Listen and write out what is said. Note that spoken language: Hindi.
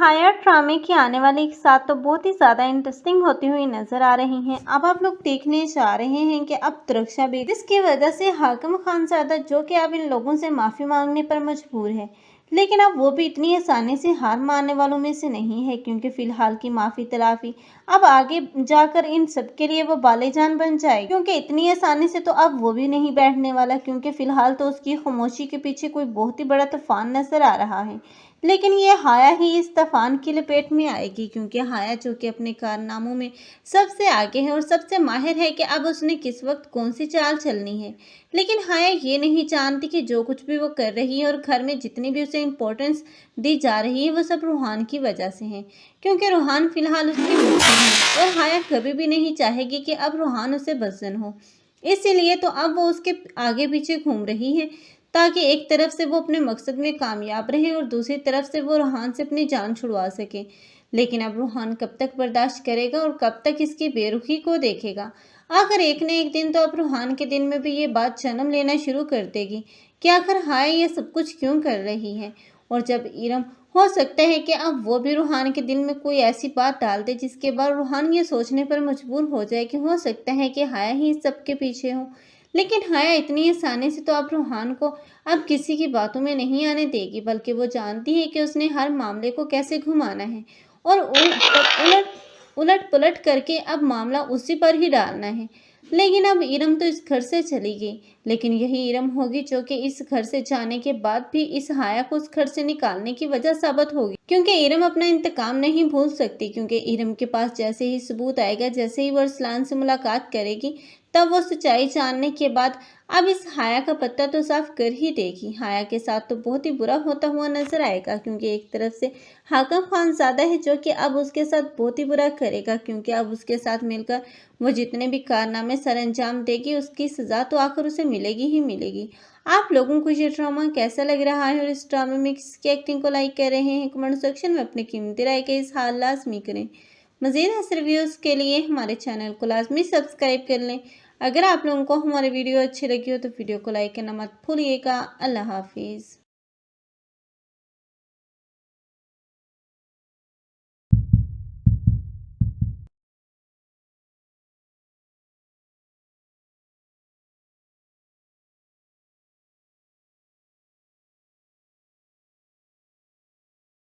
हायर ड्रामे की आने वाली एक साथ तो बहुत ही ज़्यादा इंटरेस्टिंग होती हुई नजर आ रही हैं। अब आप लोग देखने जा रहे हैं कि अब तुरक्षा भी जिसकी वजह से हाकिम खानज़ादा जो कि अब इन लोगों से माफ़ी मांगने पर मजबूर है, लेकिन अब वो भी इतनी आसानी से हार मानने वालों में से नहीं है, क्योंकि फ़िलहाल की माफ़ी तलाफ़ी अब आगे जाकर इन सब के लिए वो बालेजान बन जाए, क्योंकि इतनी आसानी से तो अब वो भी नहीं बैठने वाला, क्योंकि फ़िलहाल तो उसकी खामोशी के पीछे कोई बहुत ही बड़ा तूफान नज़र आ रहा है। लेकिन ये हाया ही इस तूफान की लपेट में आएगी, क्योंकि हाया जो कि अपने कारनामों में सबसे आगे है और सबसे माहिर है कि अब उसने किस वक्त कौन सी चाल चलनी है। लेकिन हाया ये नहीं जानती कि जो कुछ भी वो कर रही है और घर में जितनी भी उसे इम्पोर्टेंस दी जा रही है वो सब रूहान की वजह से है, क्योंकि रूहान फिलहाल उसकी मुट्ठी है और हाया कभी भी नहीं चाहेगी कि अब रूहान उसे बदजन हो। इसीलिए तो अब वो उसके आगे पीछे घूम रही है, ताकि एक तरफ से वो अपने मकसद में कामयाब रहे और दूसरी तरफ से वो रूहान से अपनी जान छुड़वा सके। लेकिन अब रूहान कब तक बर्दाश्त करेगा और कब तक इसकी बेरुखी को देखेगा। आखिर एक न एक दिन तो अब रूहान के दिल में भी ये बात जन्म लेना शुरू कर देगी कि आखिर हाय ये सब कुछ क्यों कर रही है। और जब इरम हो सकता है कि अब वो भी रूहान के दिल में कोई ऐसी बात डाल दे जिसके बाद रूहान ये सोचने पर मजबूर हो जाए कि हो सकता है कि हाया ही इस सब के पीछे हो। लेकिन हाया इतनी आसानी से तो अब रूहान को अब किसी की बातों में नहीं आने देगी, बल्कि वो जानती है कि उसने हर मामले को कैसे घुमाना है और उलट उलट पुलट करके अब मामला उसी पर ही डालना है। लेकिन अब इरम तो इस घर से चली गई, लेकिन यही इरम होगी जो कि इस घर से जाने के बाद भी इस हाया को उस घर से निकालने की वजह साबित होगी, क्योंकि इरम अपना इंतकाम नहीं भूल सकती। क्योंकि इरम के पास जैसे ही सबूत आएगा, जैसे ही वो अरसलान से मुलाकात करेगी, तब वो सच्चाई जानने के बाद अब इस हाया का पत्ता तो साफ कर ही देगी। हाया के साथ तो बहुत ही बुरा होता हुआ नजर आएगा, क्योंकि एक तरफ से हाकिम खानज़ादा है जो कि अब उसके साथ बहुत ही बुरा करेगा, क्योंकि अब उसके साथ मिलकर वो जितने भी कारनामे सर अंजाम देगी उसकी सज़ा तो आखिर उसे मिलेगी ही मिलेगी। आप लोगों को ये ड्रामा कैसा लग रहा है और इस ड्रामे में किसकी एक्टिंग को लाइक कर रहे हैं, कमेंट सेक्शन में अपनी कीमती राय का इज़हार लाजमी करें। मज़ीद ऐसे रिव्यूज़ के लिए हमारे चैनल को लाजमी सब्सक्राइब कर लें। अगर आप लोगों को हमारी वीडियो अच्छी लगी हो तो वीडियो को लाइक करना मत भूलिएगा। अल्लाह हाफिज़।